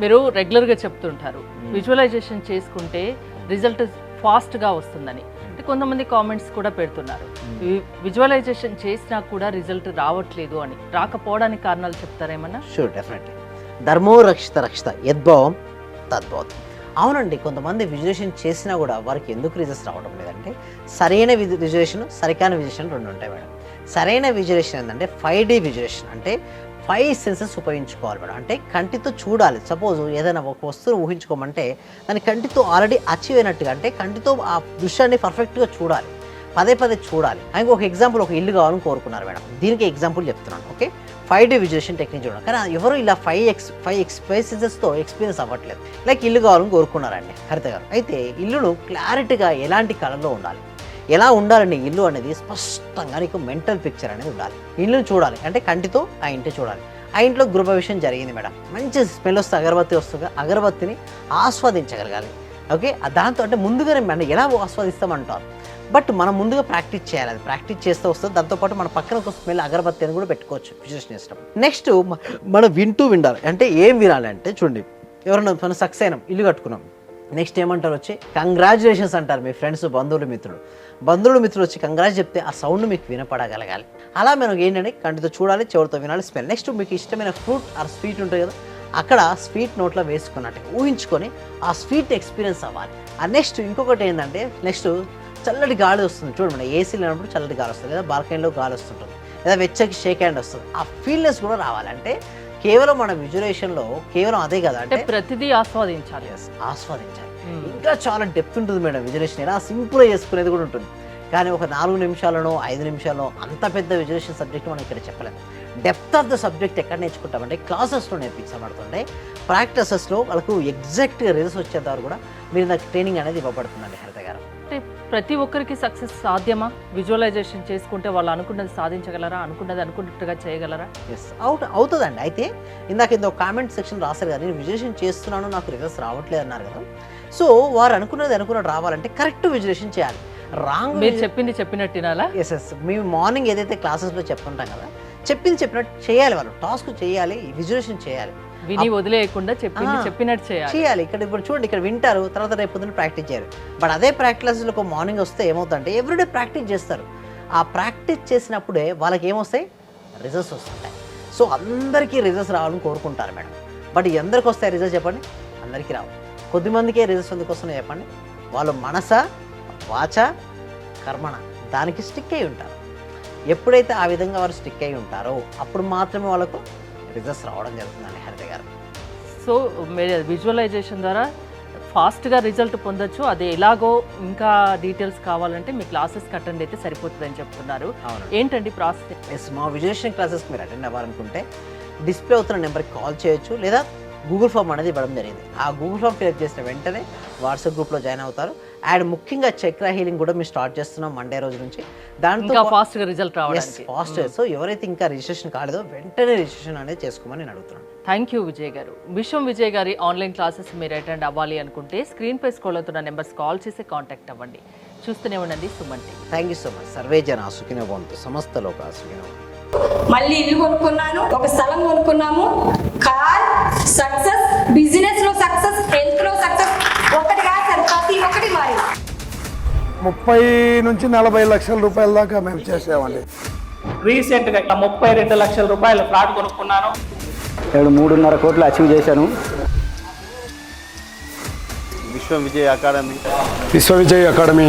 మీరు రెగ్యులర్గా చెప్తుంటారు విజువలైజేషన్ చేసుకుంటే రిజల్ట్ ఫాస్ట్గా వస్తుందని. అంటే కొంతమంది కామెంట్స్ కూడా పెడుతున్నారు విజువలైజేషన్ చేసినా కూడా రిజల్ట్ రావట్లేదు అని. రాకపోవడానికి కారణాలు చెప్తారేమన్నా? Sure, definitely. ధర్మో రక్షిత రక్షిత యద్భావం తద్భవతి. అవునండి, కొంతమంది విజువలైజేషన్ చేసినా కూడా వారికి ఎందుకు రిజల్ట్స్ రావడం లేదంటే సరైన విజువలైజేషన్, సరికాని విజువలైజేషన్ రెండు ఉంటాయి మేడం. సరైన విజువలైజేషన్ ఏంటంటే 5D విజువలైజేషన్, అంటే 5 సెన్సెస్ ఉపయోగించుకోవాలి మేడం. అంటే కంటితో చూడాలి. సపోజ్ ఏదైనా ఒక వస్తువును ఊహించుకోమంటే దాని కంటితో ఆల్రెడీ అచీవ్ అయినట్టుగా, అంటే కంటితో ఆ దృశ్యాన్ని పర్ఫెక్ట్గా చూడాలి, పదే పదే చూడాలి. ఇంకొక ఎగ్జాంపుల్, ఒక ఇల్లు కావాలని కోరుకున్నారు మేడం, దీనికి ఎగ్జాంపుల్ చెప్తున్నాను. ఓకే, 5D విజువలైజేషన్ టెక్నిక్ చూడండి. కానీ ఎవరు ఇలా 5 సెన్సెస్తో ఎక్స్పీరియన్స్ అవ్వట్లేదు. లైక్ ఇల్లు కావాలని కోరుకున్నారండి హరిత గారు. అయితే ఇల్లును క్లారిటీగా ఎలాంటి కలర్లో ఉండాలి, ఎలా ఉండాలండి ఇల్లు అనేది స్పష్టంగా నీకు మెంటల్ పిక్చర్ అనేది ఉండాలి. ఇల్లును చూడాలి అంటే కంటితో ఆ ఇంటి చూడాలి. ఆ ఇంట్లో గృహ విషయం జరిగింది మేడం, మంచి స్మెల్ వస్తే అగరబత్తి వస్తుంది, అగరబత్తిని ఆస్వాదించగలగాలి. ఓకే, దాంతో అంటే ముందుగానే మనం ఎలా ఆస్వాదిస్తామంటారు, బట్ మనం ముందుగా ప్రాక్టీస్ చేయాలి. అది ప్రాక్టీస్ చేస్తే వస్తుంది. దాంతోపాటు మన పక్కన ఒక స్మెల్ అగరబత్తి అని కూడా పెట్టుకోవచ్చు విజువలైజేషన్ చేసినప్పుడు. నెక్స్ట్ మనం వినాలి. అంటే ఏం వినాలి అంటే చూడండి, ఎవరైనా మనం సక్సెస్ అయినాం, ఇల్లు కట్టుకున్నాం, నెక్స్ట్ ఏమంటారు వచ్చి కంగ్రాచులేషన్స్ అంటారు మీ ఫ్రెండ్స్, బంధువులు మిత్రులు వచ్చి కంగ్రాట్స్ చెప్తే ఆ సౌండ్ మీకు వినపడగలగాలి. అలా మనం ఏంటంటే కంటితో చూడాలి, చెవులతో వినాలి, స్మెల్. నెక్స్ట్ మీకు ఇష్టమైన ఫ్రూట్ ఆర్ స్వీట్ ఉంటుంది కదా, అక్కడ స్వీట్ నోట్లో వేసుకున్నట్టు ఊహించుకొని ఆ స్వీట్ ఎక్స్పీరియన్స్ అవ్వాలి. ఆ నెక్స్ట్ ఇంకొకటి ఏంటంటే నెక్స్ట్ చల్లటి గాలి వస్తుంది చూడండి. ఏసీలో లేనప్పుడు చల్లటి గాలి వస్తుంది, లేదా బాల్కనీలో గాలి వస్తుంటుంది, లేదా వెచ్చకి షేక్ హ్యాండ్ వస్తుంది. ఆ ఫీల్నెస్ కూడా రావాలంటే కేవలం మన విజువలైజేషన్లో కేవలం అదే కదా, అంటే ప్రతిదీ ఆస్వాదించాలి. ఇంకా చాలా డెప్త్ ఉంటుంది మేడం విజువలైజేషన్. ఎలా సింపుల్గా చేసుకునేది కూడా ఉంటుంది. కానీ ఒక 4 నిమిషాలనో 5 నిమిషాల్లో అంత పెద్ద విజువలైజేషన్ సబ్జెక్ట్ మనం ఇక్కడ చెప్పలేము. డెప్త్ ఆఫ్ ద సబ్జెక్ట్ ఎక్కడ నేర్చుకుంటామంటే క్లాసెస్లో నేర్పించబడుతుండే, ప్రాక్టీసెస్లో వాళ్ళకు ఎగ్జాక్ట్గా రిజల్ట్స్ వచ్చేదారు కూడా మీరు నాకు ట్రైనింగ్ అనేది ఇవ్వబడుతుందండి హరిత గారు. అంటే ప్రతి ఒక్కరికి సక్సెస్ సాధ్యమా? విజువలైజేషన్ చేసుకుంటే వాళ్ళు అనుకున్నది సాధించగలరా? అనుకున్నట్టుగా చేయగలరా? ఎస్, అవుతుందండి. అయితే ఇందాక కామెంట్ సెక్షన్ రాశారు కదా, నేను విజువలైజేషన్ చేస్తున్నాను నాకు రిజల్ట్స్ రావట్లేదు అన్నారు కదా. సో వారు అనుకున్నది రావాలంటే కరెక్ట్ విజువలైజేషన్ చేయాలి. రాంగ్ మీరు చెప్పినట్టు వినాలా? ఎస్, మేము మార్నింగ్ ఏదైతే క్లాసెస్లో చెప్పుకుంటాం కదా, చెప్పినట్టు చేయాలి. వాళ్ళు టాస్క్ చేయాలి, విజువలైజేషన్ చేయాలి, విని వదిలేయకుండా చెప్పినట్టు చేయాలి. ఇక్కడ ఇప్పుడు చూడండి, ఇక్కడ వింటారు, తర్వాత రేపు పొద్దున్న ప్రాక్టీస్ చేయాలి. బట్ అదే ప్రాక్టీస్లో ఒక మార్నింగ్ వస్తే ఏమవుతుందంటే ఎవ్రీడే ప్రాక్టీస్ చేస్తారు. ఆ ప్రాక్టీస్ చేసినప్పుడే వాళ్ళకి ఏమొస్తాయి, రిజల్ట్స్ వస్తుంటాయి. సో అందరికీ రిజల్ట్స్ రావాలని కోరుకుంటారు మేడం. బట్ ఎందరికి వస్తాయి రిజల్ట్స్ చెప్పండి? అందరికీ రావు. కొద్దిమందికే రిజల్ట్స్ ఎందుకు వస్తున్నాయి చెప్పండి? వాళ్ళు మనస వాచ కర్మణ దానికి స్టిక్ అయి ఉంటారు. ఎప్పుడైతే ఆ విధంగా వారు స్టిక్ అయి ఉంటారో అప్పుడు మాత్రమే వాళ్ళకు రిజల్ట్స్ రావడం జరుగుతుందండి హరిత గారు. సో మీరు విజువలైజేషన్ ద్వారా ఫాస్ట్గా రిజల్ట్ పొందొచ్చు. అది ఎలాగో ఇంకా డీటెయిల్స్ కావాలంటే మీ క్లాసెస్కి అటెండ్ అయితే సరిపోతుందని చెప్తున్నారు. ఏంటండి ప్రాసెస్? ఎస్, మా విజువలైజేషన్ క్లాసెస్కి మీరు అటెండ్ అవ్వాలనుకుంటే డిస్ప్లే అవుతున్న నెంబర్కి కాల్ చేయొచ్చు, లేదా గూగుల్ ఫామ్ అనేది ఇవ్వడం జరిగింది. ఆ గూగుల్ ఫామ్ ఫిల్అప్ చేసిన వెంటనే వాట్సాప్ గ్రూప్లో జాయిన్ అవుతారు. అండ్ ముఖ్యంగా చక్ర హీలింగ్ కూడా మేము స్టార్ట్ చేస్తున్నాం మండే రోజు నుంచి. దాంతో ఫాస్ట్గా రిజల్ట్ రావడానికి ఫాస్ట్. సో ఎవరైతే ఇంకా రిజిస్ట్రేషన్ కాలేదో వెంటనే రిజిస్ట్రేషన్ అనేది చేసుకోమని నేను అడుగుతున్నాను. థ్యాంక్ యూ విజయ్ గారు. విజయ్ గారి ఆన్లైన్ క్లాసెస్ మీరు అటెండ్ అవ్వాలి అనుకుంటే స్క్రీన్ పై స్క్రోల్ అవుతున్న నెంబర్స్ కాల్ చేసి కాంటాక్ట్ అవ్వండి. చూస్తూనే ఉండండి Suman TV. Thank you so much. Survey జన సుఖినో భవంతు, సమస్త లోకా సుఖినో భవంతు. మళ్ళీ ఇల్లు కొనుక్కున్నాను, ఒక స్థలం కొనుక్కున్నాము. కార్ సక్సెస్, బిజినెస్ లో సక్సెస్, హెల్త్ లో సక్సెస్, ఒకటి కాదు సార్, ప్రతి ఒక్కటి మారి 30 నుంచి 40 లక్షల రూపాయల దాకా మేము చేసామండి. రీసెంట్గా 32 లక్షల రూపాయల ఫ్లాట్ కొనుక్కున్నాను. 3.5 కోట్లు అచీవ్ చేశాను. విశ్వ విజయ్ అకాడమీ